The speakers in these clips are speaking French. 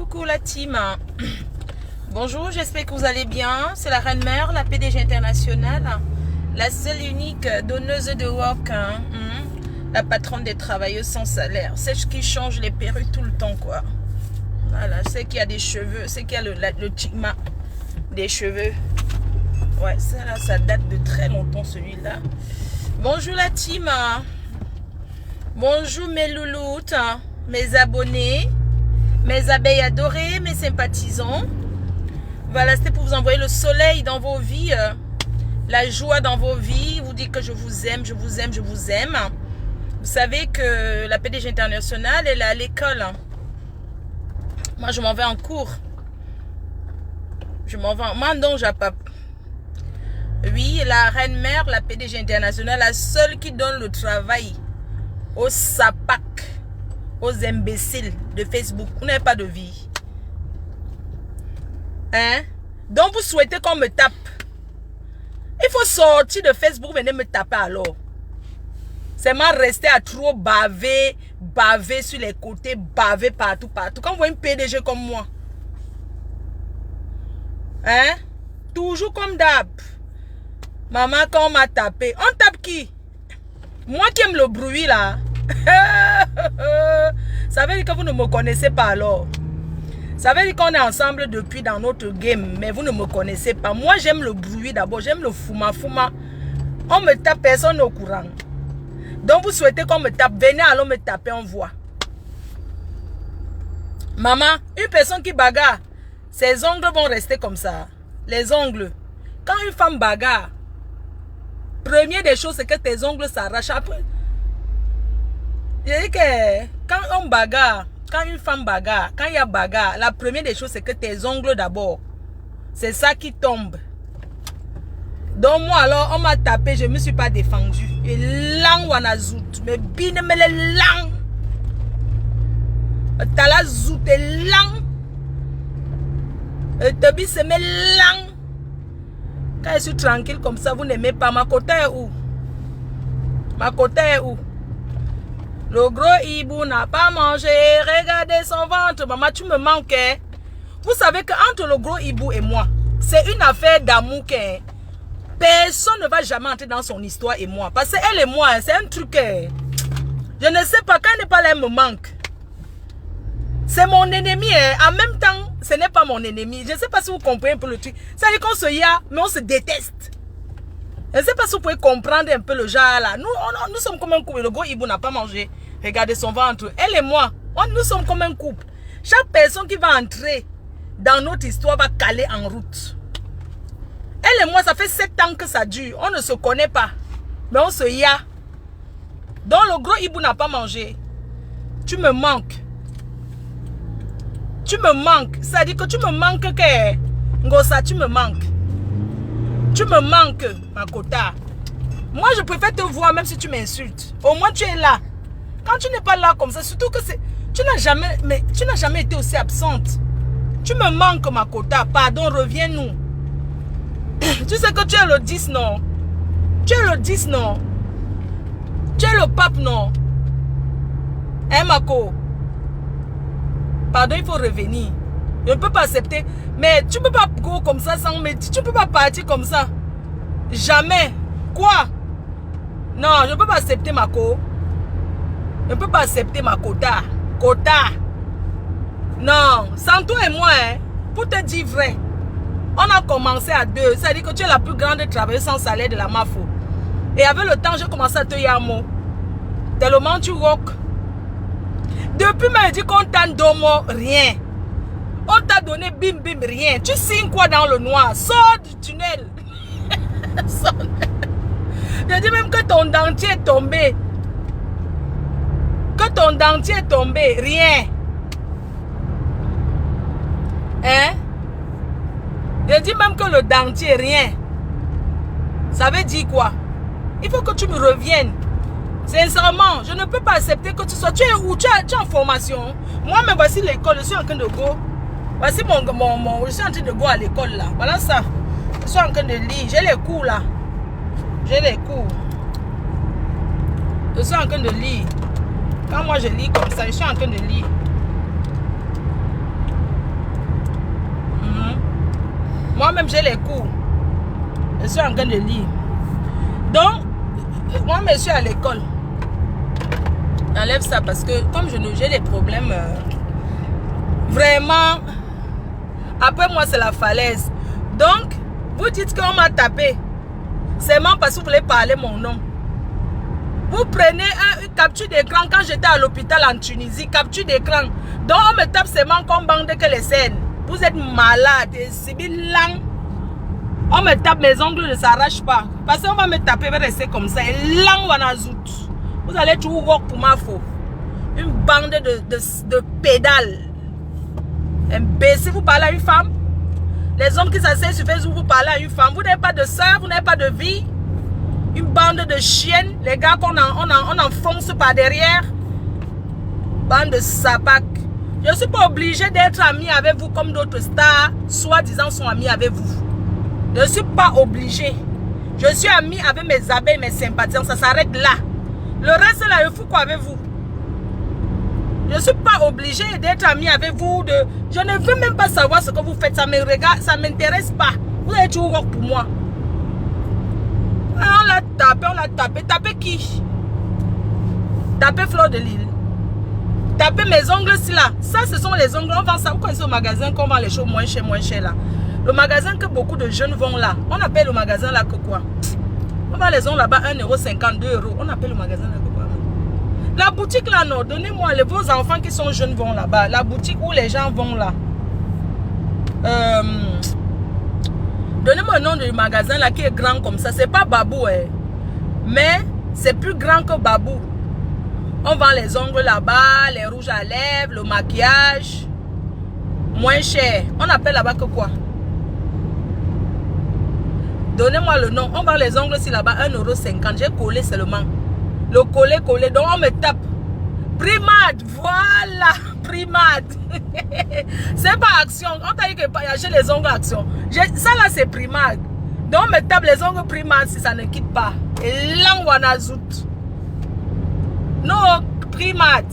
Coucou la team. Bonjour, j'espère que vous allez bien. C'est la Reine Mère, la PDG internationale, la seule et unique donneuse de work, la patronne des travailleuses sans salaire, celle qui change les perruques tout le temps, quoi. Voilà, celle qui a des cheveux, celle qui a le tigma des cheveux. Ouais, ça là, ça date de très longtemps celui-là. Bonjour la team. Bonjour mes louloutes, mes abonnés, mes abeilles adorées, mes sympathisants. Voilà, c'était pour vous envoyer le soleil dans vos vies, la joie dans vos vies, vous dire que je vous aime, je vous aime, je vous aime. Vous savez que la PDG internationale, elle est à l'école. Moi, je m'en vais en cours. Je m'en vais en mandon, japap. Oui, la Reine Mère, la PDG internationale, la seule qui donne le travail aux sapacs, aux imbéciles de Facebook. Vous n'avez pas de vie. Hein? Donc vous souhaitez qu'on me tape. Il faut sortir de Facebook, venez me taper alors. C'est moi rester à trop baver, baver sur les côtés, baver partout, partout. Quand vous voyez une PDG comme moi. Hein? Toujours comme d'hab. Maman, quand on m'a tapé, on tape qui? Moi qui aime le bruit là. Ça veut dire que vous ne me connaissez pas alors. Ça veut dire qu'on est ensemble depuis dans notre game, mais vous ne me connaissez pas. Moi j'aime le bruit d'abord, j'aime le fouma. On me tape, personne au courant. Donc vous souhaitez qu'on me tape, venez alors me taper, on voit. Maman, une personne qui bagarre, ses ongles vont rester comme ça. Les ongles. Quand une femme bagarre, première des choses, c'est que tes ongles s'arrachent. Après, je dis que quand on bagarre, quand une femme bagarre, quand il y a bagarre, la première des choses, c'est que tes ongles d'abord. C'est ça qui tombe. Donc moi alors, on m'a tapé, je ne me suis pas défendu. Et lang wana zout, mais bine me le lang. Tala zout et lang. Et tebi se me lang. Quand je suis tranquille comme ça, vous n'aimez pas. Ma côté est où? Ma côté est où? Le gros hibou n'a pas mangé. Regardez son ventre. Maman, tu me manques. Vous savez qu'entre le gros hibou et moi, c'est une affaire d'amour. Personne ne va jamais entrer dans son histoire et moi. Parce qu'elle et moi, c'est un truc. Je ne sais pas, quand elle n'est pas là, elle me manque. C'est mon ennemi. En même temps, ce n'est pas mon ennemi. Je ne sais pas si vous comprenez un peu le truc. Ça veut dire qu'on se y a, mais on se déteste. Je ne sais pas si vous pouvez comprendre un peu le genre là. Nous sommes comme un couple. Le gros hibou n'a pas mangé. Regardez son ventre. Elle et moi, nous sommes comme un couple. Chaque personne qui va entrer dans notre histoire va caler en route. Elle et moi, ça fait 7 ans que ça dure. On ne se connaît pas. Mais on se y a. Donc le gros hibou n'a pas mangé. Tu me manques. Tu me manques. Ça dit que tu me manques que... Ngosa, tu me manques. Tu me manques, Makota. Moi, je préfère te voir même si tu m'insultes. Au moins, tu es là. Quand tu n'es pas là comme ça, surtout que c'est... Tu n'as jamais été aussi absente. Tu me manques, Makota. Pardon, reviens-nous. Tu sais que tu es le 10, non? Tu es le 10, non? Tu es le pape, non? Hein, Mako? Pardon, il faut revenir. Je ne peux pas accepter. Mais tu ne peux pas go comme ça sans me dire. Tu ne peux pas partir comme ça. Jamais. Quoi? Non, je ne peux pas accepter ma co. Je ne peux pas accepter ma quota. Quota. Non. Sans toi et moi, pour te dire vrai, on a commencé à 2. Ça veut dire que tu es la plus grande travailleuse sans salaire de la MAFO. Et avec le temps, j'ai commencé à te yamo. Tellement tu rock. Depuis, m'a dit qu'on t'a donné rien. On t'a donné bim bim rien. Tu signes quoi dans le noir? Sors du tunnel. Je dis même que ton dentier est tombé. Que ton dentier est tombé. Rien. Hein? Je dis même que le dentier, rien. Ça veut dire quoi? Il faut que tu me reviennes. Sincèrement, je ne peux pas accepter que tu sois... Tu es où? Tu es en formation. Moi, mais voici l'école. Je suis en train de go. Voici je suis en train de go à l'école là. Voilà ça. Je suis en train de lire. J'ai les cours là. J'ai les cours. Je suis en train de lire. Quand moi je lis comme ça, je suis en train de lire. Moi-même, j'ai les cours. Je suis en train de lire. Donc, moi, je suis à l'école. J'enlève ça parce que comme j'ai des problèmes, vraiment, après moi, c'est la falaise. Donc, vous dites qu'on m'a tapé. C'est moi parce que vous voulez parler mon nom. Vous prenez une capture d'écran quand j'étais à l'hôpital en Tunisie. Capture d'écran. Donc, on me tape seulement comme bande que les scènes. Vous êtes malade. C'est bien lent. On me tape, mes ongles ne s'arrachent pas. Parce qu'on va me taper, va rester comme ça. Et lent, on a zout. Vous allez tout voir pour ma faute. Une bande de pédales. Imbécile, vous parlez à une femme. Les hommes qui s'asseyent sur Facebook, vous parlez à une femme. Vous n'avez pas de soeur, vous n'avez pas de vie. Une bande de chiennes. Les gars qu'on on enfonce par derrière. Bande de sapac. Je ne suis pas obligée d'être amie avec vous comme d'autres stars, soi-disant sont amis avec vous. Je ne suis pas obligée. Je suis amie avec mes abeilles, mes sympathisants. Ça s'arrête là. Le reste là, je fous quoi avec vous? Je ne suis pas obligée d'être amie avec vous. Je ne veux même pas savoir ce que vous faites. Ça me regarde, ça ne m'intéresse pas. Vous allez toujours voir pour moi. On l'a tapé, on l'a tapé. Tapé qui? Tapé Fleur de Lille. Tapé mes ongles ici là. Ça, ce sont les ongles. On vend ça. Vous connaissez au magasin qu'on vend les choses moins cher là. Le magasin que beaucoup de jeunes vont là. On appelle le magasin là que quoi? On vend les ongles là-bas 1,50 €, 2 €. On appelle le magasin là que quoi? La boutique là, non. Donnez-moi vos enfants qui sont jeunes vont là-bas. La boutique où les gens vont là. Donnez-moi le nom du magasin là qui est grand comme ça. C'est pas Babou, hein. Mais c'est plus grand que Babou. On vend les ongles là-bas, les rouges à lèvres, le maquillage. Moins cher. On appelle là-bas que quoi? Donnez-moi le nom. On vend les ongles ici là-bas 1,50 €. J'ai collé seulement. Le collé. Donc on me tape. Primade. Voilà. Primade. C'est pas Action. On t'a dit que j'ai les ongles Action. Ça là c'est Primade. Donc on me tape les ongles Primade si ça ne quitte pas. Et là on a zout. Non, Primade.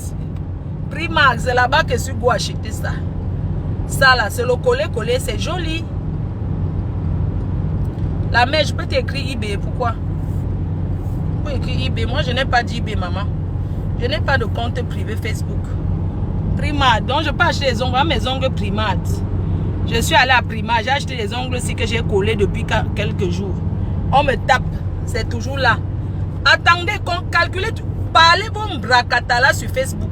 Primade. C'est là-bas que je suis acheter ça. Ça là, c'est le collé. C'est joli. La mère, je peux t'écrire eBay. Pourquoi? Pour écrire eBay. Moi, je n'ai pas d'eBay, maman. Je n'ai pas de compte privé Facebook. Primade. Donc, je peux acheter les ongles. Mes ongles Primade. Je suis allée à Primade. J'ai acheté les ongles aussi que j'ai collés depuis quelques jours. On me tape. C'est toujours là. Attendez qu'on calcule. Parlez vos bracatala sur Facebook.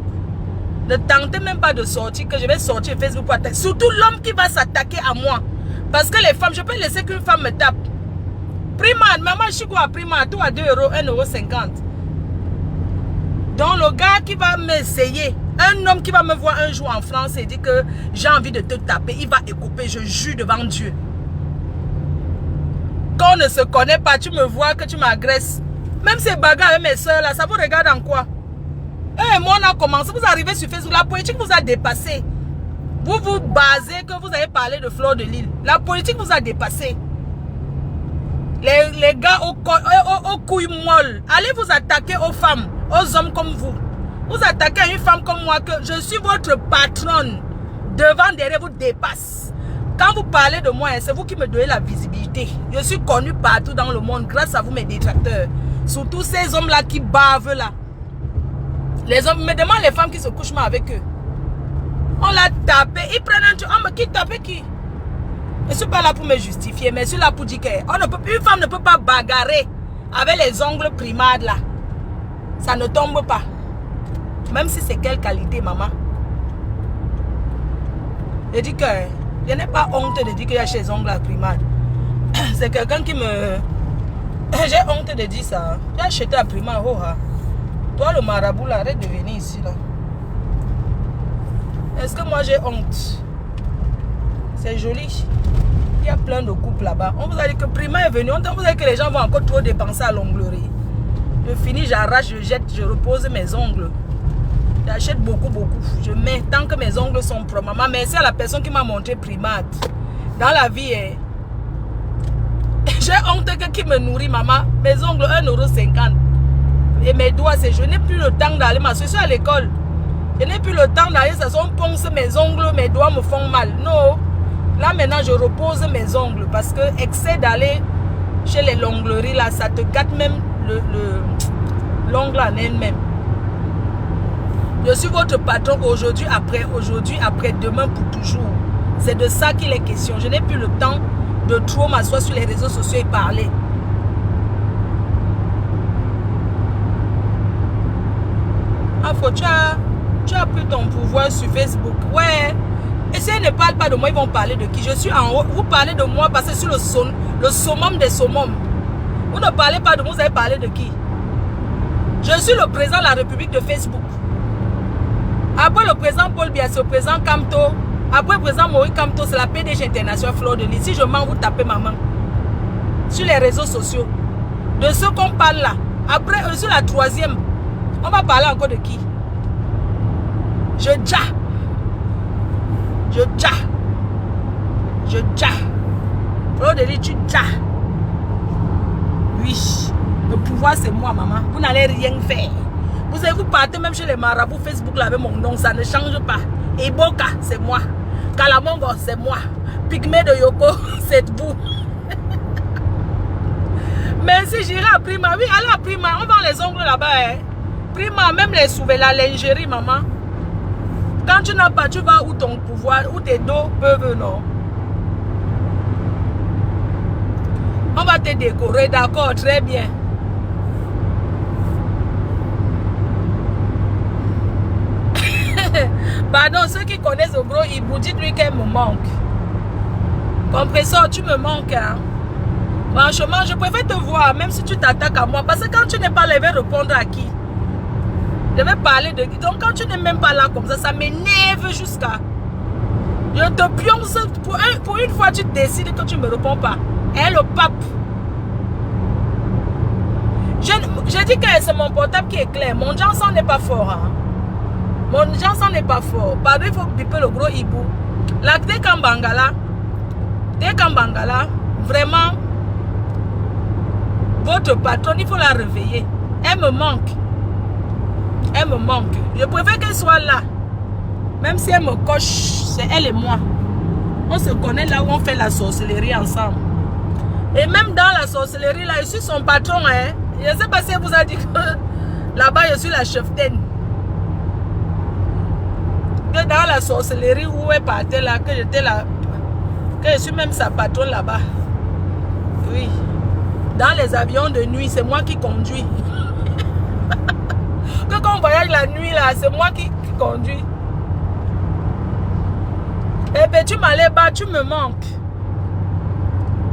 Ne tentez même pas de sortir, que je vais sortir Facebook pour attaquer. Surtout l'homme qui va s'attaquer à moi. Parce que les femmes, je peux laisser qu'une femme me tape. Primade, maman, je suis quoi à Primade? Tout à 2 €, 1,50 €. Donc le gars qui va m'essayer, un homme qui va me voir un jour en France et dit que j'ai envie de te taper, il va écouper, je jure devant Dieu. Quand on ne se connaît pas, tu me vois que tu m'agresses. Même ces bagarres avec mes soeurs là, ça vous regarde en quoi? Et moi on a commencé, vous arrivez sur Facebook, la politique vous a dépassé. Vous vous basez que vous avez parlé de Fleur de Lille. La politique vous a dépassé. Les gars aux couilles molles, allez vous attaquer aux femmes, aux hommes comme vous. Vous attaquez à une femme comme moi que je suis votre patronne. Devant, derrière, vous dépasse. Quand vous parlez de moi, c'est vous qui me donnez la visibilité. Je suis connu partout dans le monde grâce à vous, mes détracteurs. Surtout ces hommes-là qui bavent là. Les hommes me demandent les femmes qui se couchent mal avec eux. On l'a tapé, ils prennent un truc. On me qui tape qui? Je ne suis pas là pour me justifier, mais je suis là pour dire qu'une femme ne peut pas bagarrer avec les ongles Primade là. Ça ne tombe pas. Même si c'est quelle qualité, maman. Je dis que je n'ai pas honte de dire que j'ai les ongles à Primade. C'est quelqu'un qui me... J'ai honte de dire ça. J'ai acheté à Primade. Oh, ah. Toi, le marabout, là, arrête de venir ici. Là. Est-ce que moi j'ai honte? C'est joli. Il y a plein de couples là-bas. On vous a dit que Primade est venu. On vous a dit que les gens vont encore trop dépenser à l'onglerie. Je finis, j'arrache, je jette, je repose mes ongles. J'achète beaucoup. Je mets tant que mes ongles sont propres. Maman, merci à la personne qui m'a montré Primade. Dans la vie, j'ai honte que qui me nourrit, maman. Mes ongles, 1,50 €. Et mes doigts, je n'ai plus le temps d'aller m'asseoir à l'école. Je n'ai plus le temps d'aller, ça sont ponce mes ongles, mes doigts me font mal. Non. Là, maintenant, je repose mes ongles parce que excès d'aller chez les longleries, là, ça te gâte même l'ongle en elle-même. Je suis votre patron aujourd'hui, après, demain, pour toujours. C'est de ça qu'il est question. Je n'ai plus le temps de trop m'asseoir sur les réseaux sociaux et parler. Tu as pris ton pouvoir sur Facebook. Ouais. Et si elles ne parlent pas de moi, ils vont parler de qui? Je suis en haut. Vous parlez de moi parce que je suis le summum des summums. Vous ne parlez pas de moi, vous allez parler de qui? Je suis le président de la République de Facebook. Après le président Paul Biya, c'est le président Kamto. Après le président Maurice Kamto, c'est la PDG internationale Fleur de Lys. Si je mens, vous tapez ma main. Sur les réseaux sociaux. De ce qu'on parle là. Après, sur la troisième, on va parler encore de qui? Je ja. Fleur de Lys, tu ja. Oui. Le pouvoir, c'est moi, maman. Vous n'allez rien faire. Vous savez, vous partez même chez les marabouts Facebook là avec mon nom, ça ne change pas. Iboka, c'est moi. Kalamongo, c'est moi. Pygmée de Yoko, c'est vous. Mais si j'irai à Prima, oui, allez à Prima, on vend les ongles là-bas. Hein. Prima, même les sous la lingerie, maman. Quand tu n'as pas, tu vas où ton pouvoir, où tes dos peuvent, non. On va te décorer, d'accord, très bien. Pardon, ceux qui connaissent le gros hibou, dites-lui qu'elle me manque. Compresseur, tu me manques. Hein? Franchement, je préfère te voir, même si tu t'attaques à moi. Parce que quand tu n'es pas là, je vais répondre à qui? Je vais parler de qui? Donc quand tu n'es même pas là comme ça m'énerve jusqu'à... Je te pionce. Pour une fois, tu décides que tu ne me réponds pas. Et le pape. Je dis que c'est mon portable qui est clair. Mon Johnson n'est pas fort. Hein? Mon Johnson n'est pas fort. Pardon, il faut biper le gros hibou. La Tekambangala, vraiment, votre patronne, il faut la réveiller. Elle me manque. Elle me manque. Je préfère qu'elle soit là. Même si elle me coche, c'est elle et moi. On se connaît là où on fait la sorcellerie ensemble. Et même dans la sorcellerie, là, je suis son patron. Hein. Je ne sais pas si elle vous a dit que là-bas, je suis la cheftaine. Que dans la sorcellerie où elle partait là, que j'étais là, que je suis même sa patronne là-bas. Oui. Dans les avions de nuit, c'est moi qui conduis. Que quand on voyage la nuit là, c'est moi qui conduis. Eh bien, tu m'allais bas, tu me manques.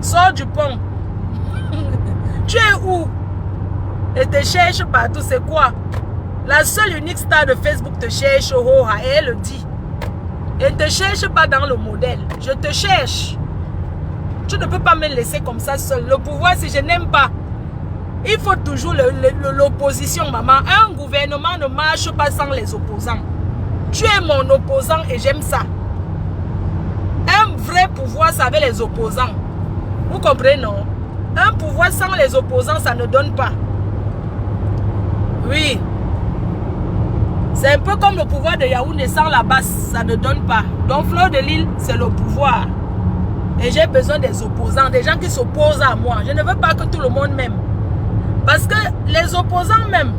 Sors du pont. Tu es où? Et te cherche partout, c'est quoi? La seule unique star de Facebook te cherche, oh, et elle le dit. Elle ne te cherche pas dans le modèle. Je te cherche. Tu ne peux pas me laisser comme ça seul. Le pouvoir, si je n'aime pas, il faut toujours l'opposition, maman. Un gouvernement ne marche pas sans les opposants. Tu es mon opposant et j'aime ça. Un vrai pouvoir, ça avec les opposants. Vous comprenez, non? Un pouvoir sans les opposants, ça ne donne pas. Oui. C'est un peu comme le pouvoir de Yaoundé sans la basse, ça ne donne pas. Donc Fleur de Lys, c'est le pouvoir. Et j'ai besoin des opposants, des gens qui s'opposent à moi. Je ne veux pas que tout le monde m'aime. Parce que les opposants m'aiment.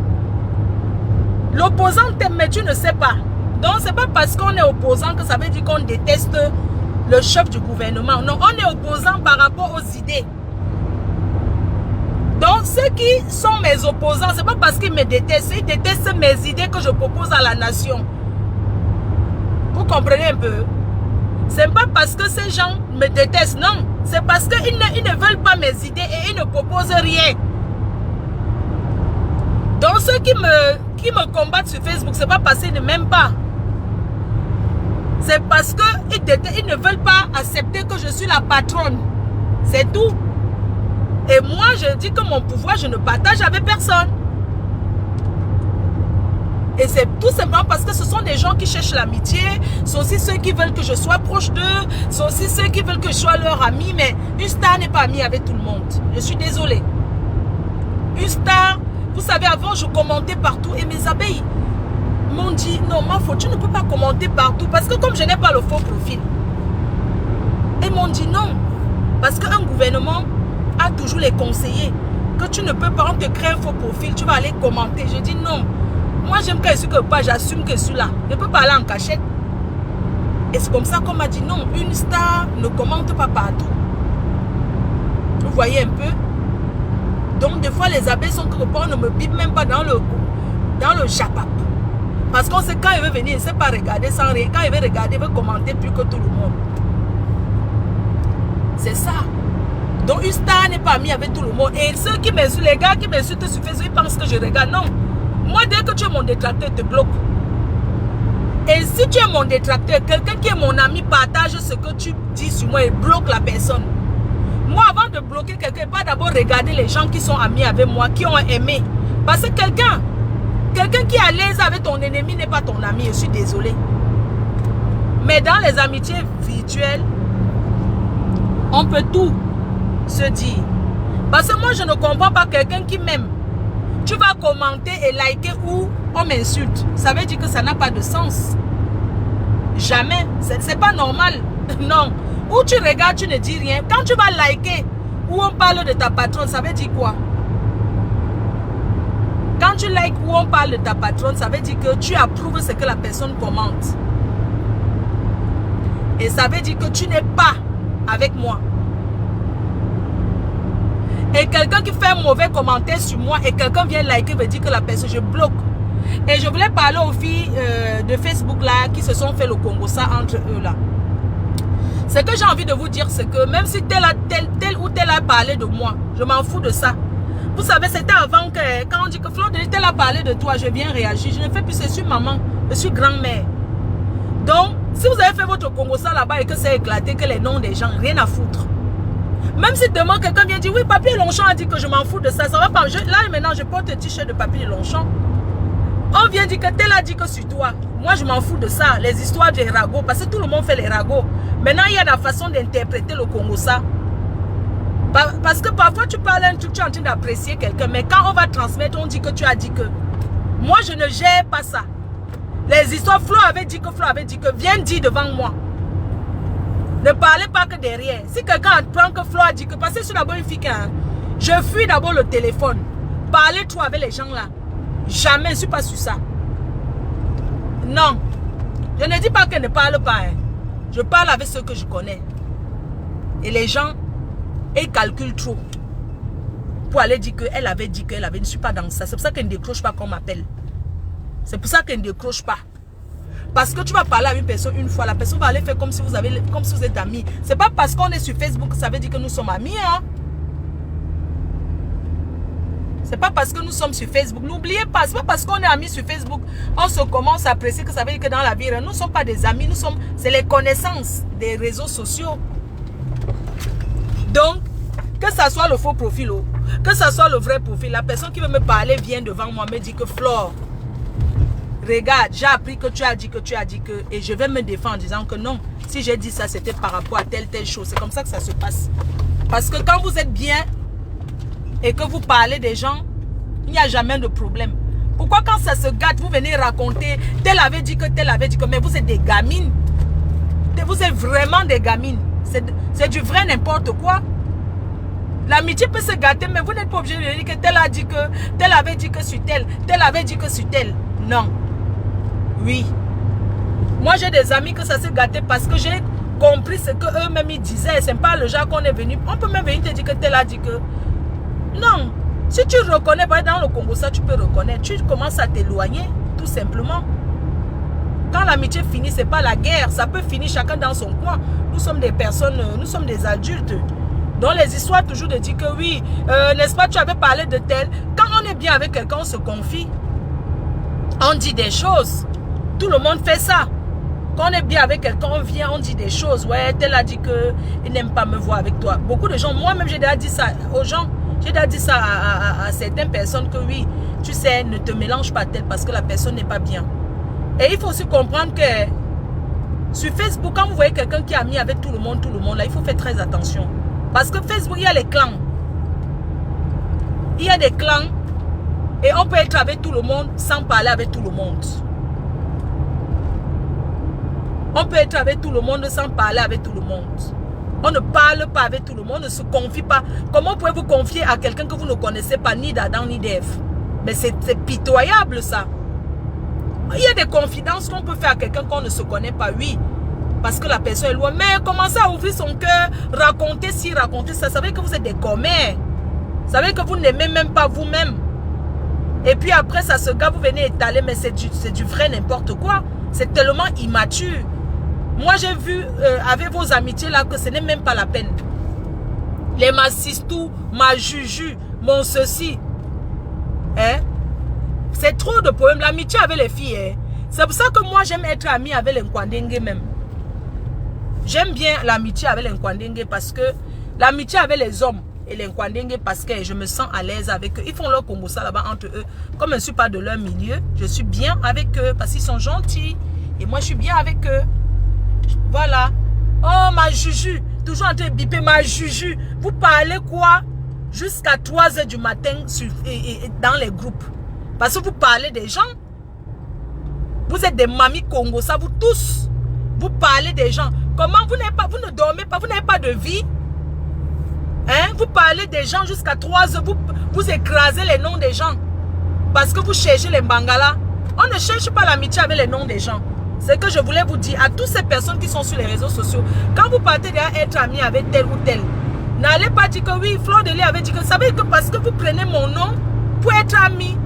L'opposant t'aime, mais tu ne sais pas. Donc c'est pas parce qu'on est opposant que ça veut dire qu'on déteste le chef du gouvernement. Non, on est opposant par rapport aux idées. Donc, ceux qui sont mes opposants, c'est pas parce qu'ils me détestent, ils détestent mes idées que je propose à la nation. Vous comprenez un peu? C'est pas parce que ces gens me détestent, non. C'est parce qu'ils ne veulent pas mes idées et ils ne proposent rien. Donc, ceux qui me combattent sur Facebook, c'est pas parce qu'ils ne m'aiment pas. C'est parce qu'ils ne veulent pas accepter que je suis la patronne. C'est tout. Et moi, je dis que mon pouvoir, je ne partage avec personne. Et c'est tout simplement parce que ce sont des gens qui cherchent l'amitié. Ce sont aussi ceux qui veulent que je sois proche d'eux. Ce sont aussi ceux qui veulent que je sois leur ami. Mais une star n'est pas amie avec tout le monde. Je suis désolée. Une star, vous savez, avant, je commentais partout. Et mes abeilles m'ont dit, non, ma faute, tu ne peux pas commenter partout. Parce que comme je n'ai pas le faux profil. Ils m'ont dit non. Parce qu'un gouvernement a toujours les conseillers. Que tu ne peux pas, on te crée un faux profil, tu vas aller commenter. Je dis non. Moi, j'aime que je suis que pas, j'assume que je suis là. Je ne peux pas aller en cachette. Et c'est comme ça qu'on m'a dit non, une star ne commente pas partout. Vous voyez un peu? Donc, des fois, les abeilles sont quelque part, on ne me bip même pas dans le japap. Parce qu'on sait quand il veut venir, il ne sait pas regarder sans rien. Quand il veut regarder, il veut commenter plus que tout le monde. C'est ça. Donc, une star n'est pas amie avec tout le monde. Et ceux qui m'insultent, les gars qui m'insultent sur Facebook, ils pensent que je regarde. Non. Moi, dès que tu es mon détracteur, je te bloque. Et si tu es mon détracteur, quelqu'un qui est mon ami partage ce que tu dis sur moi et bloque la personne. Moi, avant de bloquer quelqu'un, pas d'abord regarder les gens qui sont amis avec moi, qui ont aimé. Parce que quelqu'un qui est à l'aise avec ton ennemi n'est pas ton ami, je suis désolée. Mais dans les amitiés virtuelles, on peut tout se dire. Parce que moi, je ne comprends pas quelqu'un qui m'aime. Tu vas commenter et liker ou on m'insulte. Ça veut dire que ça n'a pas de sens. Jamais. C'est pas normal. Non. Ou tu regardes, tu ne dis rien. Quand tu vas liker ou on parle de ta patronne, ça veut dire quoi? Quand tu likes ou on parle de ta patronne, ça veut dire que tu approuves ce que la personne commente. Et ça veut dire que tu n'es pas avec moi. Et quelqu'un qui fait un mauvais commentaire sur moi et quelqu'un vient liker veut dire que la personne, je bloque. Et je voulais parler aux filles de Facebook là qui se sont fait le Congo ça entre eux là. Ce que j'ai envie de vous dire, c'est que même si tel ou tel a parlé de moi, je m'en fous de ça. Vous savez, c'était avant que, quand on dit que Flo, tel a parlé de toi, je viens réagir. Je ne fais plus, je suis maman, je suis grand-mère. Donc, si vous avez fait votre Congo ça là-bas et que c'est éclaté, que les noms des gens, rien à foutre. Même si demain quelqu'un vient dire, oui, Papy Longchamp a dit que je m'en fous de ça, ça va pas. Là maintenant, je porte un t-shirt de Papy Longchamp. On vient dire que tel a dit que sur toi. Moi, je m'en fous de ça. Les histoires des ragots, parce que tout le monde fait les ragots. Maintenant, il y a la façon d'interpréter le Congo ça. Parce que parfois, tu parles un truc, tu es en train d'apprécier quelqu'un. Mais quand on va transmettre, on dit que tu as dit que. Moi, je ne gère pas ça. Les histoires, Flo avait dit que, viens dire devant moi. Ne parlez pas que derrière. Si quelqu'un apprend que Flo a dit que, parce que je suis d'abord une fille, hein, je fuis d'abord le téléphone. Parlez trop avec les gens là. Jamais, je ne suis pas sur ça. Non. Je ne dis pas qu'elle ne parle pas. Hein. Je parle avec ceux que je connais. Et les gens, ils calculent trop. Pour aller dire qu'elle avait dit qu'elle avait. Je ne suis pas dans ça. C'est pour ça qu'elle ne décroche pas qu'on m'appelle. C'est pour ça qu'elle ne décroche pas. Parce que tu vas parler à une personne une fois. La personne va aller faire comme si vous êtes amis. C'est pas parce qu'on est sur Facebook que ça veut dire que nous sommes amis. Hein? C'est pas parce que nous sommes sur Facebook. N'oubliez pas, c'est pas parce qu'on est amis sur Facebook, on se commence à apprécier que ça veut dire que dans la vie, nous ne sommes pas des amis, c'est les connaissances des réseaux sociaux. Donc, que ça soit le faux profil, que ça soit le vrai profil, la personne qui veut me parler vient devant moi, me dit que Flore, regarde, j'ai appris que tu as dit que, et je vais me défendre en disant que non, si j'ai dit ça, c'était par rapport à telle chose. C'est comme ça que ça se passe. Parce que quand vous êtes bien, et que vous parlez des gens, il n'y a jamais de problème. Pourquoi quand ça se gâte, vous venez raconter, tel avait dit que, mais vous êtes des gamines. Vous êtes vraiment des gamines. C'est du vrai n'importe quoi. L'amitié peut se gâter, mais vous n'êtes pas obligé de dire que tel a dit que, tel avait dit que sur tel avait dit que sur tel. Non. Oui. Moi j'ai des amis que ça s'est gâté parce que j'ai compris ce qu'eux-mêmes ils disaient. C'est pas le genre qu'on est venu. On peut même venir te dire que tel a dit que. Non, si tu reconnais, dans le Congo, ça tu peux reconnaître. Tu commences à t'éloigner, tout simplement. Quand l'amitié finit, c'est pas la guerre. Ça peut finir chacun dans son coin. Nous sommes des personnes, nous sommes des adultes. Donc les histoires toujours de dire que oui, n'est-ce pas, tu avais parlé de tel. Quand on est bien avec quelqu'un, on se confie. On dit des choses. Tout le monde fait ça. Quand on est bien avec quelqu'un, on vient, on dit des choses. Ouais, tel a dit qu'il n'aime pas me voir avec toi. Beaucoup de gens, moi-même j'ai déjà dit ça aux gens. J'ai déjà dit ça à certaines personnes que oui, tu sais, ne te mélange pas tel parce que la personne n'est pas bien. Et il faut aussi comprendre que sur Facebook, quand vous voyez quelqu'un qui est ami avec tout le monde là, il faut faire très attention. Parce que Facebook, il y a les clans. Il y a des clans et on peut être avec tout le monde sans parler avec tout le monde. On peut être avec tout le monde sans parler avec tout le monde. On ne parle pas avec tout le monde, on ne se confie pas. Comment pouvez-vous confier à quelqu'un que vous ne connaissez pas, ni d'Adam ni d'Ève? Mais c'est pitoyable ça. Il y a des confidences qu'on peut faire à quelqu'un qu'on ne se connaît pas, oui. Parce que la personne est loin. Mais commencez à ouvrir son cœur, raconter ci, raconter ça. Vous savez que vous êtes des commères. Vous savez que vous n'aimez même pas vous-même. Et puis après, ça se gars, vous venez étaler, mais c'est du vrai n'importe quoi. C'est tellement immature. Moi, j'ai vu avec vos amitiés là que ce n'est même pas la peine. Les massistou, ma juju, mon ceci. Hein? C'est trop de problèmes. L'amitié avec les filles. Hein? C'est pour ça que moi, j'aime être amie avec les Nkwandengue même. J'aime bien l'amitié avec les Nkwandengue parce que l'amitié avec les hommes et les Nkwandengue parce que je me sens à l'aise avec eux. Ils font leur kombusa là-bas entre eux. Comme je ne suis pas de leur milieu, je suis bien avec eux parce qu'ils sont gentils. Et moi, je suis bien avec eux. Voilà. Oh, ma juju. Toujours en train de biper ma juju. Vous parlez quoi? Jusqu'à 3 h du matin dans les groupes. Parce que vous parlez des gens. Vous êtes des mamies Congo, ça vous tous. Vous parlez des gens. Comment vous ne dormez pas, vous n'avez pas de vie? Hein? Vous parlez des gens jusqu'à 3 h. Vous écrasez les noms des gens. Parce que vous cherchez les bangalas. On ne cherche pas l'amitié avec les noms des gens. C'est que je voulais vous dire à toutes ces personnes qui sont sur les réseaux sociaux, quand vous partez déjà être ami avec tel ou tel, n'allez pas dire que oui, Fleur de Lys avait dit que, vous savez que parce que vous prenez mon nom pour être ami,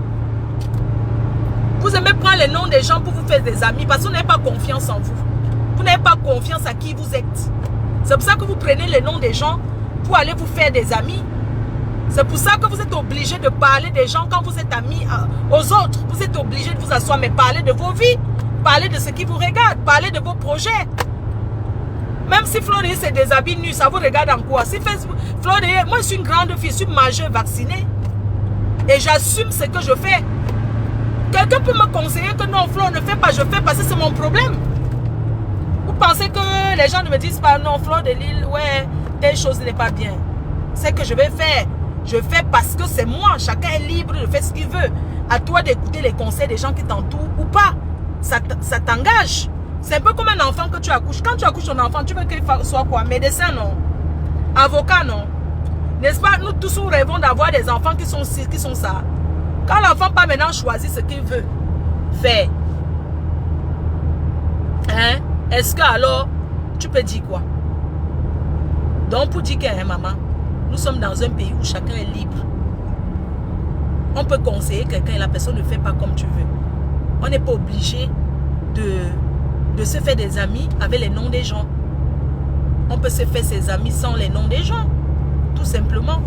vous aimez prendre les noms des gens pour vous faire des amis parce que vous n'avez pas confiance en vous. Vous n'avez pas confiance à qui vous êtes. C'est pour ça que vous prenez les noms des gens pour aller vous faire des amis. C'est pour ça que vous êtes obligé de parler des gens quand vous êtes amis aux autres. Vous êtes obligé de vous asseoir, mais parler de vos vies. Parlez de ce qui vous regarde. Parlez de vos projets. Même si Fleur de Lys c'est des habits nus, ça vous regarde en quoi? Si Facebook, Fleur de Lys, moi je suis une grande fille, je suis majeure vaccinée. Et j'assume ce que je fais. Quelqu'un peut me conseiller que non, Fleur ne fait pas, je fais parce que c'est mon problème. Vous pensez que les gens ne me disent pas non, Fleur de Lys, ouais, telle chose n'est pas bien. C'est que je vais faire. Je fais parce que c'est moi. Chacun est libre de faire ce qu'il veut. À toi d'écouter les conseils des gens qui t'entourent ou pas. Ça t'engage. C'est un peu comme un enfant que tu accouches. Quand tu accouches ton enfant, tu veux qu'il soit quoi? Médecin, non? Avocat, non? N'est-ce pas? Nous tous nous rêvons d'avoir des enfants qui sont ça. Quand l'enfant pas maintenant choisir ce qu'il veut faire, hein? Est-ce que alors tu peux dire quoi? Donc pour dire que hein, maman, nous sommes dans un pays où chacun est libre. On peut conseiller quelqu'un et la personne ne fait pas comme tu veux. On n'est pas obligé de se faire des amis avec les noms des gens. On peut se faire ses amis sans les noms des gens. Tout simplement.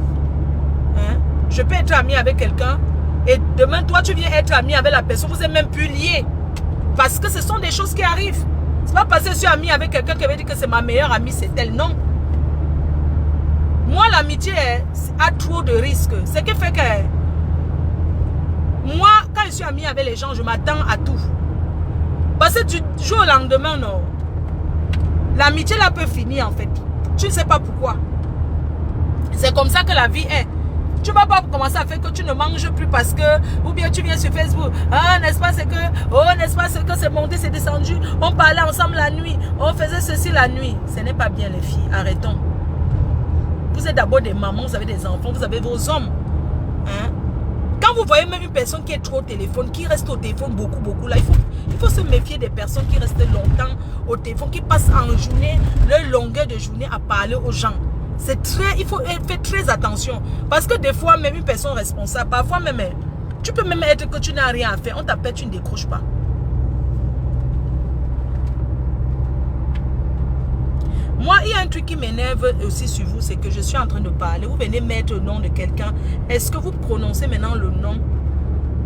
Hein? Je peux être ami avec quelqu'un et demain, toi, tu viens être ami avec la personne. Vous n'êtes même plus liés. Parce que ce sont des choses qui arrivent. C'est pas parce que je suis ami avec quelqu'un qui veut dire que c'est ma meilleure amie, c'est elle. Non. Moi, l'amitié a trop de risques. Ce qui fait que moi, quand je suis amie avec les gens, je m'attends à tout. Parce que du jour au lendemain, non. L'amitié là peut finir en fait. Tu ne sais pas pourquoi. C'est comme ça que la vie est. Tu ne vas pas commencer à faire que tu ne manges plus parce que, ou bien tu viens sur Facebook. Ah, n'est-ce pas, c'est que, oh, n'est-ce pas, c'est que c'est monté, c'est descendu. On parlait ensemble la nuit. On faisait ceci la nuit. Ce n'est pas bien les filles. Arrêtons. Vous êtes d'abord des mamans, vous avez des enfants, vous avez vos hommes. Hein? Quand vous voyez même une personne qui est trop au téléphone, qui reste au téléphone beaucoup, là, il faut se méfier des personnes qui restent longtemps au téléphone, qui passent en journée, leur longueur de journée à parler aux gens. C'est très, il faut faire très attention. Parce que des fois, même une personne responsable, parfois même, tu peux même être que tu n'as rien à faire, on t'appelle, tu ne décroches pas. Moi, il y a un truc qui m'énerve aussi sur vous, c'est que je suis en train de parler. Vous venez mettre le nom de quelqu'un. Est-ce que vous prononcez maintenant le nom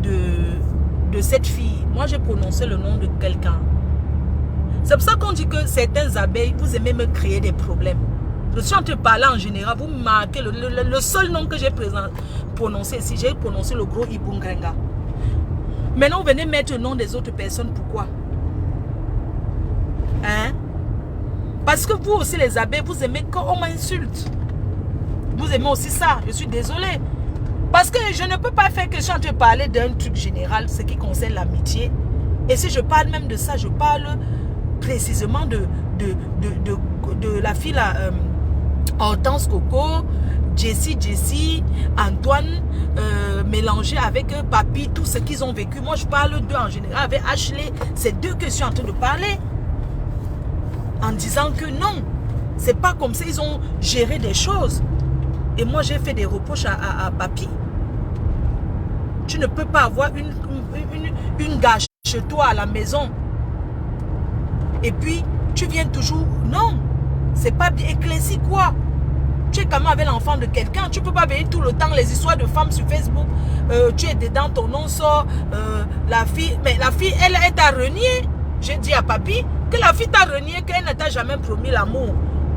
de cette fille? Moi, j'ai prononcé le nom de quelqu'un. C'est pour ça qu'on dit que certaines abeilles, vous aimez me créer des problèmes. Je suis en train de parler en général. Vous marquez le seul nom que j'ai prononcé ici. J'ai prononcé le gros Ibungrenga. Maintenant, vous venez mettre le nom des autres personnes. Pourquoi? Hein? Parce que vous aussi les abeilles, vous aimez qu'on m'insulte. Vous aimez aussi ça. Je suis désolée. Parce que je ne peux pas faire que je suis en train de parler d'un truc général, ce qui concerne l'amitié. Et si je parle même de ça, je parle précisément de la fille là, Hortense Coco, Jessie, Antoine, mélangé avec Papi, tout ce qu'ils ont vécu. Moi, je parle d'eux en général. Avec Ashley, c'est d'eux que je suis en train de parler. En disant que non, c'est pas comme ça. Ils ont géré des choses. Et moi, j'ai fait des reproches à Papi. Tu ne peux pas avoir une gâche chez toi à la maison. Et puis, tu viens toujours... Non, c'est pas bien. Éclairci quoi? Tu es quand même avec l'enfant de quelqu'un. Tu ne peux pas venir tout le temps les histoires de femmes sur Facebook. Tu es dedans, ton nom sort. La fille... Mais la fille, elle t'a renié. J'ai dit à Papi que la fille t'a renié, qu'elle ne t'a jamais promis l'amour.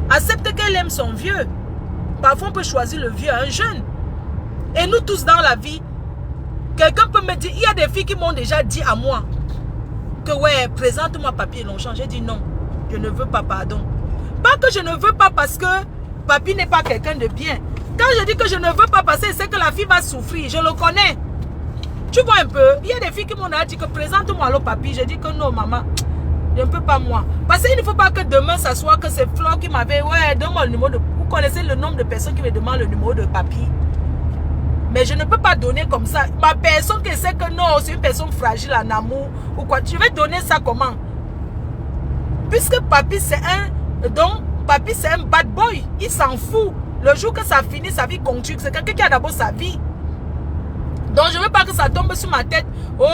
Accepte qu'elle aime son vieux. Parfois, on peut choisir le vieux, un jeune. Et nous tous dans la vie, quelqu'un peut me dire, il y a des filles qui m'ont déjà dit à moi que ouais, présente-moi Papi et Longchamp. J'ai dit non, je ne veux pas, pardon. Pas que je ne veux pas parce que Papi n'est pas quelqu'un de bien. Quand je dis que je ne veux pas passer, c'est que la fille va souffrir, je le connais. Tu vois un peu, il y a des filles qui m'ont dit que présente-moi le Papi. J'ai dit que non, maman, je ne peux pas moi. Parce qu'il ne faut pas que demain ça soit que c'est Flo qui m'avait, ouais, donne-moi le numéro de... Vous connaissez le nombre de personnes qui me demandent le numéro de Papi. Mais je ne peux pas donner comme ça. Ma personne qui sait que non, c'est une personne fragile en amour ou quoi. Je vais donner ça comment? Puisque Papi c'est un... Donc, Papi c'est un bad boy. Il s'en fout. Le jour que ça finit, sa vie continue. C'est quelqu'un qui a d'abord sa vie. Donc, je ne veux pas que ça tombe sur ma tête. Oh,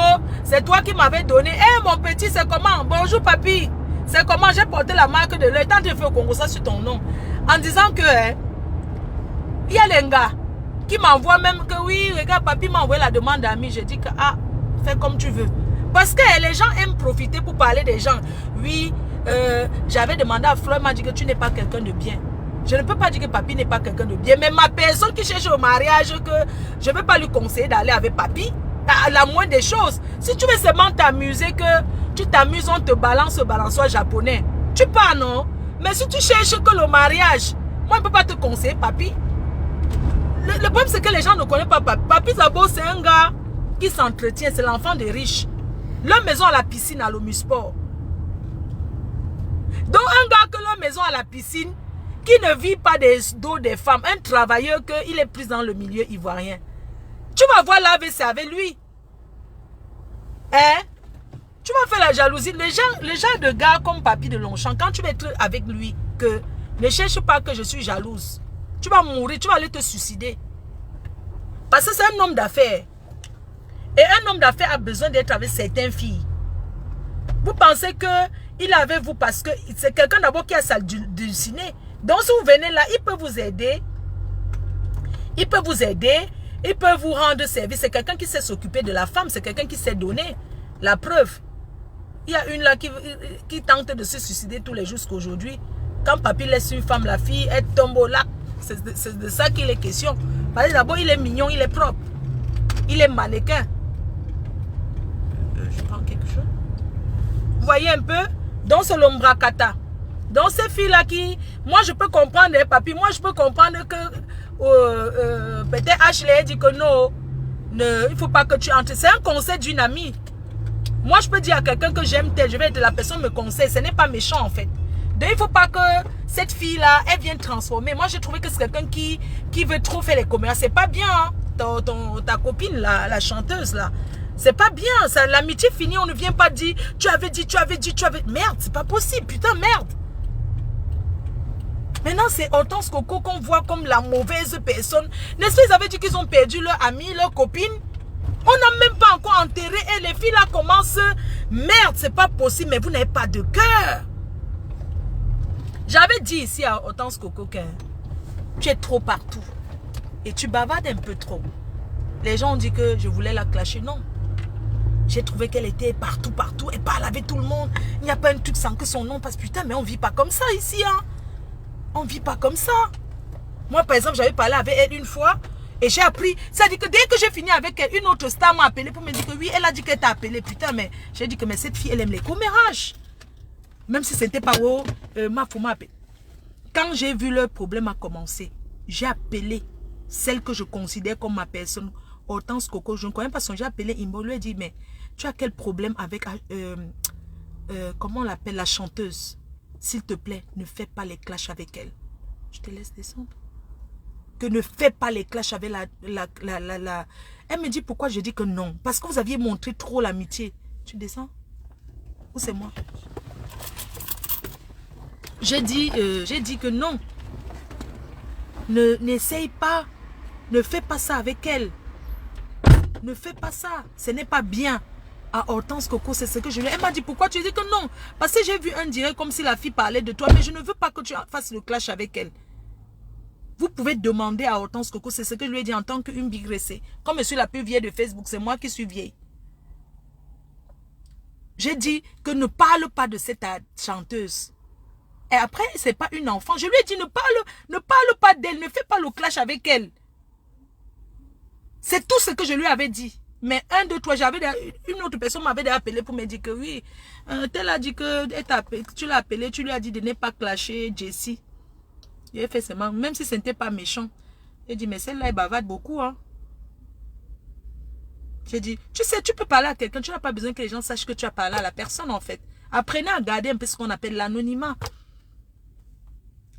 c'est toi qui m'avais donné. Eh, mon petit, c'est comment? Bonjour, Papi. C'est comment? J'ai porté la marque de l'œil. Tant que je fais au Congo, ça sur ton nom. En disant que, il y a les gars qui m'envoient même que oui, regarde, Papi m'a envoyé la demande d'amis. Je dis que, ah, fais comme tu veux. Parce que les gens aiment profiter pour parler des gens. Oui, j'avais demandé à Flo, il m'a dit que tu n'es pas quelqu'un de bien. Je ne peux pas dire que Papi n'est pas quelqu'un de bien. Mais ma personne qui cherche au mariage, que je ne vais pas lui conseiller d'aller avec Papi. À la moindre des choses. Si tu veux seulement t'amuser, que tu t'amuses, on te balance au balançoire japonais. Tu pars, non? Mais si tu cherches que le mariage, moi, je ne peux pas te conseiller, Papi. Le problème, c'est que les gens ne connaissent pas Papi. Papi Zabo, c'est un gars qui s'entretient. C'est l'enfant des riches. Leur maison à la piscine, à l'Omusport. Donc, un gars que leur maison à la piscine, qui ne vit pas des dos des femmes, un travailleur qu'il est plus dans le milieu ivoirien. Tu vas voir l'AVC avec lui. Hein? Tu vas faire la jalousie. Les gens de gars comme Papi de Longchamp, quand tu vas être avec lui, que ne cherche pas que je suis jalouse. Tu vas mourir, tu vas aller te suicider. Parce que c'est un homme d'affaires. Et un homme d'affaires a besoin d'être avec certaines filles. Vous pensez qu'il est avec vous parce que c'est quelqu'un d'abord qui a s'halluciné. Donc si vous venez là, il peut vous aider. Il peut vous aider. Il peut vous rendre service. C'est quelqu'un qui sait s'occuper de la femme. C'est quelqu'un qui sait donner. La preuve. Il y a une là qui tente de se suicider tous les jours jusqu'aujourd'hui. Quand Papi laisse une femme, la fille, elle tombe au lac. C'est de ça qu'il est question. Parce que d'abord, il est mignon, il est propre. Il est mannequin. Je prends quelque chose. Vous voyez un peu? Donc, c'est l'ombrakata. Donc, ces filles-là qui... Moi, je peux comprendre, Papi. Moi, je peux comprendre que... peut-être Ashley dit que non, il ne faut pas que tu entres. C'est un conseil d'une amie. Moi, je peux dire à quelqu'un que j'aime tel, je vais être la personne me conseille. Ce n'est pas méchant, en fait. Donc, il ne faut pas que cette fille-là, elle vienne transformer. Moi, j'ai trouvé que c'est quelqu'un qui veut trop faire les commerces. C'est pas bien, hein? Ta copine, la chanteuse, là. C'est pas bien. L'amitié finie, on ne vient pas dire, tu avais dit. Merde, c'est pas possible. Putain, merde. Maintenant, c'est Hortense Coco qu'on voit comme la mauvaise personne. N'est-ce pas, ils avaient dit qu'ils ont perdu leur ami, leur copine. On n'a même pas encore enterré. Et les filles là commencent. Merde, c'est pas possible, mais vous n'avez pas de cœur. J'avais dit ici à Hortense Coco que tu es trop partout. Et tu bavardes un peu trop. Les gens ont dit que je voulais la clasher. Non. J'ai trouvé qu'elle était partout. Elle parle avec tout le monde. Il n'y a pas un truc sans que son nom passe. Putain, mais on ne vit pas comme ça ici, hein. On ne vit pas comme ça. Moi, par exemple, j'avais parlé avec elle une fois et j'ai appris. C'est-à-dire que dès que j'ai fini avec elle, une autre star m'a appelé pour me dire que oui, elle a dit qu'elle t'a appelé. Putain, mais j'ai dit que mais cette fille, elle aime les commérages. Même si c'était pas haut, m'a appelé. Quand j'ai vu le problème a commencé, j'ai appelé celle que je considère comme ma personne, Hortense Coco. Je ne connais pas son. J'ai appelé Imbo, lui ai dit, mais tu as quel problème avec, comment on l'appelle, la chanteuse? S'il te plaît, ne fais pas les clashs avec elle. Je te laisse descendre. Que ne fais pas les clashs avec la... Elle me dit pourquoi je dis que non. Parce que vous aviez montré trop l'amitié. Tu descends? Ou c'est moi? J'ai dit que non. N'essaye pas. Ne fais pas ça avec elle. Ne fais pas ça. Ce n'est pas bien. À Hortense Coco, c'est ce que je lui ai dit. Elle m'a dit pourquoi tu dis que non. Parce que j'ai vu un direct comme si la fille parlait de toi. Mais je ne veux pas que tu fasses le clash avec elle. Vous pouvez demander à Hortense Coco. C'est ce que je lui ai dit en tant qu'une bigressée. Comme je suis la plus vieille de Facebook, c'est moi qui suis vieille. J'ai dit que ne parle pas de cette chanteuse. Et après, c'est pas une enfant. Je lui ai dit ne parle pas d'elle. Ne fais pas le clash avec elle. C'est tout ce que je lui avais dit. Mais un, deux, trois, une autre personne m'avait appelé pour me dire que oui, tel a dit que tu l'as appelé, tu lui as dit de ne pas clasher Jessie. J'ai fait seulement, même si ce n'était pas méchant. J'ai dit, mais celle-là, elle bavarde beaucoup. Hein. J'ai dit, tu sais, tu peux parler à quelqu'un, tu n'as pas besoin que les gens sachent que tu as parlé à la personne en fait. Apprenez à garder un peu ce qu'on appelle l'anonymat.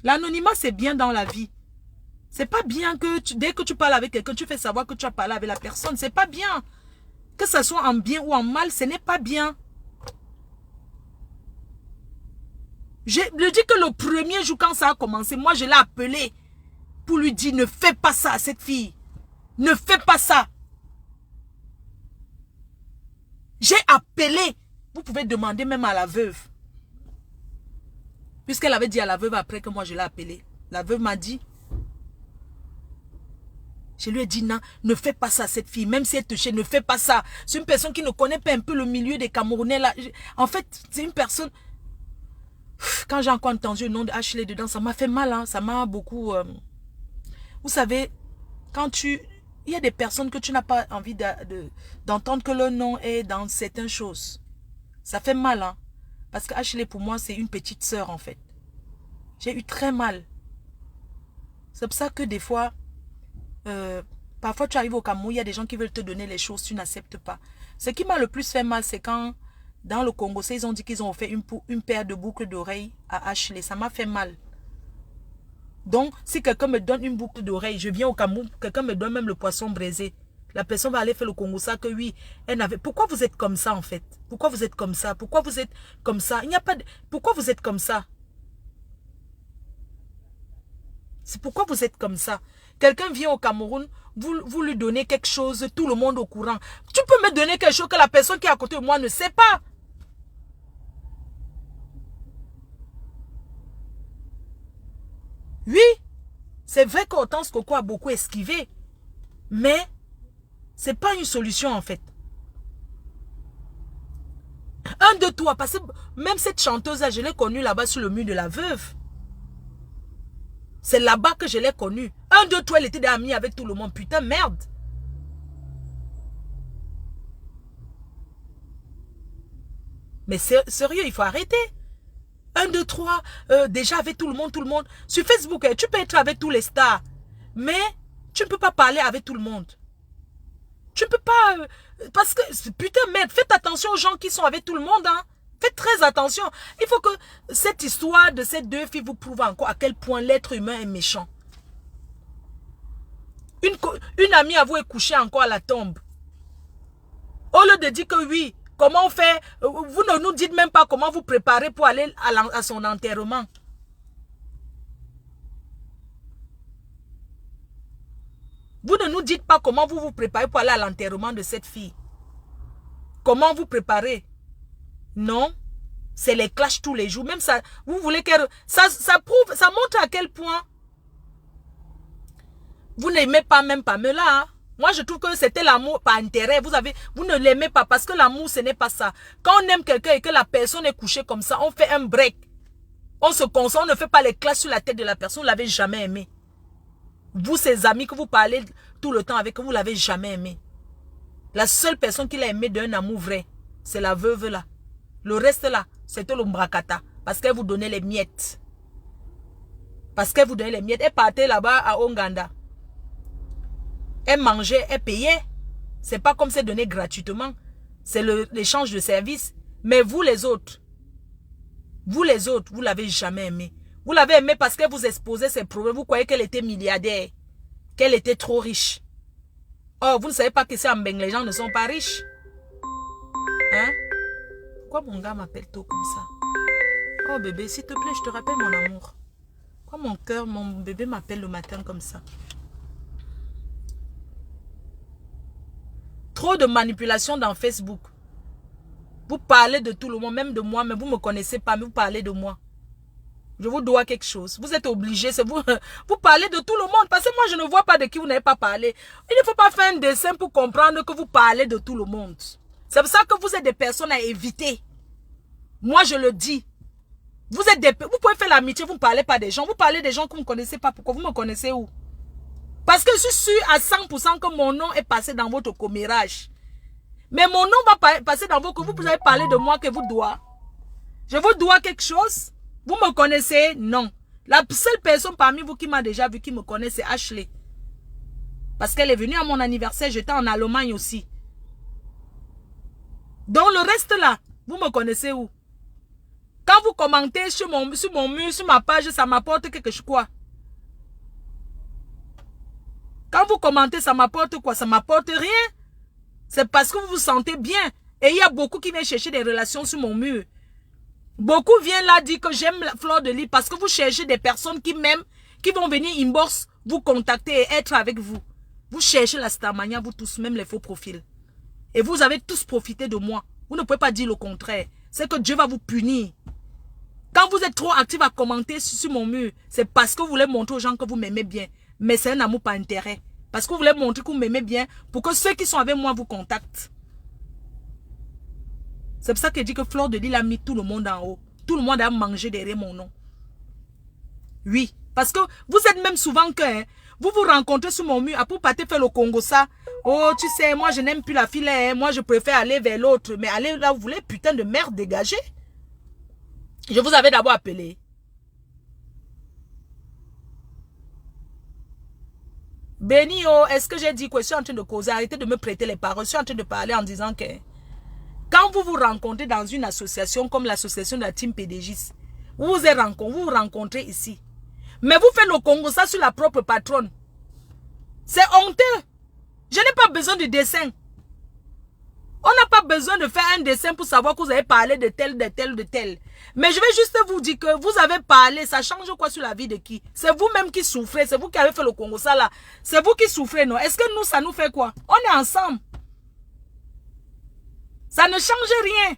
L'anonymat, c'est bien dans la vie. C'est pas bien que dès que tu parles avec quelqu'un, tu fais savoir que tu as parlé avec la personne. C'est pas bien. Que ce soit en bien ou en mal, ce n'est pas bien. Je lui dis que le premier jour quand ça a commencé, moi je l'ai appelé pour lui dire ne fais pas ça à cette fille. Ne fais pas ça. J'ai appelé. Vous pouvez demander même à la veuve. Puisqu'elle avait dit à la veuve après que moi je l'ai appelé. La veuve m'a dit. Je lui ai dit non, ne fais pas ça à cette fille. Même si elle te touchée, ne fais pas ça. C'est une personne qui ne connaît pas un peu le milieu des Camerounais là. En fait, c'est une personne... Quand j'ai encore entendu le nom de Ashley dedans, ça m'a fait mal. Hein. Ça m'a beaucoup... Vous savez, quand il y a des personnes que tu n'as pas envie d'entendre que leur nom est dans certaines choses. Ça fait mal. Hein. Parce que Ashley, pour moi, c'est une petite sœur, en fait. J'ai eu très mal. C'est pour ça que des fois... parfois tu arrives au Cameroun, il y a des gens qui veulent te donner les choses, tu n'acceptes pas. Ce qui m'a le plus fait mal, c'est quand dans le Congo, ils ont dit qu'ils ont offert une paire de boucles d'oreilles à Ashley. Ça m'a fait mal. Donc, si quelqu'un me donne une boucle d'oreille, je viens au Cameroun, quelqu'un me donne même le poisson braisé. La personne va aller faire le Congo ça que oui, elle n'avait... Pourquoi vous êtes comme ça en fait? Pourquoi vous êtes comme ça? Pourquoi vous êtes comme ça? Il n'y a pas de... Pourquoi vous êtes comme ça? C'est pourquoi vous êtes comme ça. Quelqu'un vient au Cameroun, vous lui donnez quelque chose, tout le monde au courant. Tu peux me donner quelque chose que la personne qui est à côté de moi ne sait pas. Oui, c'est vrai qu'Hortense Coco a beaucoup esquivé. Mais, c'est pas une solution en fait. 1, 2, 3, parce que même cette chanteuse-là, je l'ai connue là-bas sur le mur de la veuve. C'est là-bas que je l'ai connue. 1, 2, 3, elle était amie avec tout le monde. Putain, merde. Mais sérieux, il faut arrêter. 1, 2, 3, déjà avec tout le monde. Sur Facebook, tu peux être avec tous les stars. Mais tu ne peux pas parler avec tout le monde. Tu ne peux pas... parce que, putain, merde, faites attention aux gens qui sont avec tout le monde. Hein. Faites très attention. Il faut que cette histoire de ces deux filles vous prouve encore à quel point l'être humain est méchant. Une amie à vous est couchée encore à la tombe. Au lieu de dire que oui, comment on fait, vous ne nous dites même pas comment vous préparez pour aller à son enterrement. Vous ne nous dites pas comment vous vous préparez pour aller à l'enterrement de cette fille. Comment vous préparez? Non, c'est les clashs tous les jours. Même ça, vous voulez qu'elle... Ça prouve, ça montre à quel point vous n'aimez pas même Pamela. Hein? Moi, je trouve que c'était l'amour par intérêt. Vous ne l'aimez pas parce que l'amour, ce n'est pas ça. Quand on aime quelqu'un et que la personne est couchée comme ça, on fait un break. On se concentre, on ne fait pas les clashs sur la tête de la personne. Vous ne l'avez jamais aimé. Vous, ses amis que vous parlez tout le temps avec, vous ne l'avez jamais aimé. La seule personne qui l'a aimé d'un amour vrai, c'est la veuve là. Le reste là, c'était le mbrakata. Parce qu'elle vous donnait les miettes. Parce qu'elle vous donnait les miettes. Elle partait là-bas à Onganda. Elle mangeait, elle payait. C'est pas comme c'est donné gratuitement. C'est l'échange de services. Mais vous les autres, vous l'avez jamais aimé. Vous l'avez aimée parce qu'elle vous exposait ses problèmes. Vous croyez qu'elle était milliardaire. Qu'elle était trop riche. Oh, vous ne savez pas que c'est en Beng, les gens ne sont pas riches. Hein? Pourquoi mon gars m'appelle tôt comme ça? Oh bébé, s'il te plaît, je te rappelle mon amour. Pourquoi mon cœur, mon bébé m'appelle le matin comme ça? Trop de manipulation dans Facebook. Vous parlez de tout le monde, même de moi, mais vous ne me connaissez pas, mais vous parlez de moi. Je vous dois quelque chose. Vous êtes obligé, c'est vous. Vous parlez de tout le monde. Parce que moi, je ne vois pas de qui vous n'avez pas parlé. Il ne faut pas faire un dessin pour comprendre que vous parlez de tout le monde. C'est pour ça que vous êtes des personnes à éviter. Moi, je le dis. Vous pouvez faire l'amitié, vous ne parlez pas des gens. Vous parlez des gens que vous ne connaissez pas. Pourquoi vous me connaissez où? Parce que je suis sûre à 100% que mon nom est passé dans votre commérage. Mais mon nom va passer dans vos... Vous avez parlé de moi que vous dois. Je vous dois quelque chose? Vous me connaissez? Non. La seule personne parmi vous qui m'a déjà vu, qui me connaît, c'est Ashley. Parce qu'elle est venue à mon anniversaire, j'étais en Allemagne aussi. Donc le reste là, vous me connaissez où? Quand vous commentez sur mon mur, sur ma page, ça m'apporte quelque chose quoi? Quand vous commentez, ça m'apporte quoi? Ça m'apporte rien. C'est parce que vous vous sentez bien. Et il y a beaucoup qui viennent chercher des relations sur mon mur. Beaucoup viennent là dire que j'aime la fleur de lis parce que vous cherchez des personnes qui m'aiment, qui vont venir inbox, vous contacter et être avec vous. Vous cherchez la starmania, vous tous, même les faux profils. Et vous avez tous profité de moi. Vous ne pouvez pas dire le contraire. C'est que Dieu va vous punir. Quand vous êtes trop actif à commenter sur mon mur, c'est parce que vous voulez montrer aux gens que vous m'aimez bien. Mais c'est un amour par intérêt. Parce que vous voulez montrer que vous m'aimez bien pour que ceux qui sont avec moi vous contactent. C'est pour ça que je dis que Fleur de Lys a mis tout le monde en haut. Tout le monde a mangé derrière mon nom. Oui, parce que vous êtes même souvent que... Hein, vous vous rencontrez sur mon mur, après vous partez faire le Congo ça. Oh, tu sais, moi je n'aime plus la filet, hein, moi je préfère aller vers l'autre. Mais allez là, vous voulez, putain de merde, dégagez. Je vous avais d'abord appelé. Béni, oh, est-ce que j'ai dit que je suis en train de causer? Arrêtez de me prêter les paroles. Je suis en train de parler en disant que quand vous vous rencontrez dans une association comme l'association de la team PDGis, vous vous rencontrez ici. Mais vous faites le Congo ça sur la propre patronne. C'est honteux. Je n'ai pas besoin de dessin. On n'a pas besoin de faire un dessin pour savoir que vous avez parlé de tel, de tel, de tel. Mais je vais juste vous dire que vous avez parlé, ça change quoi sur la vie de qui? C'est vous-même qui souffrez, c'est vous qui avez fait le Congo ça là. C'est vous qui souffrez, non? Est-ce que nous, ça nous fait quoi? On est ensemble. Ça ne change rien.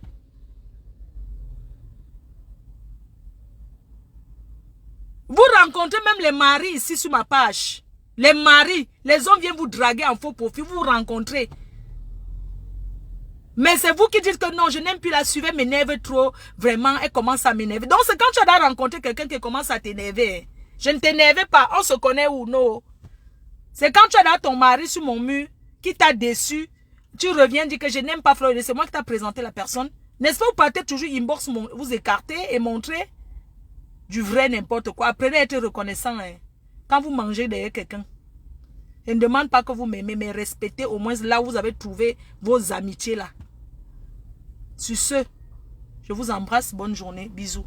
Vous rencontrez même les maris ici sur ma page. Les maris, les hommes viennent vous draguer en faux profit, vous vous rencontrez. Mais c'est vous qui dites que non, je n'aime plus la suivre, elle m'énerve trop. Vraiment, elle commence à m'énerver. Donc c'est quand tu as rencontré quelqu'un qui commence à t'énerver. Je ne t'énerve pas, on se connaît ou non. C'est quand tu as ton mari sur mon mur, qui t'a déçu, tu reviens dire que je n'aime pas Fleur de Lys, c'est moi qui t'a présenté la personne. N'est-ce pas, vous partez toujours inbox, vous écartez et montrez du vrai n'importe quoi. Apprenez à être reconnaissant hein, quand vous mangez derrière quelqu'un. Je ne demande pas que vous m'aimez, mais respectez au moins là où vous avez trouvé vos amitiés là. Sur ce, je vous embrasse. Bonne journée. Bisous.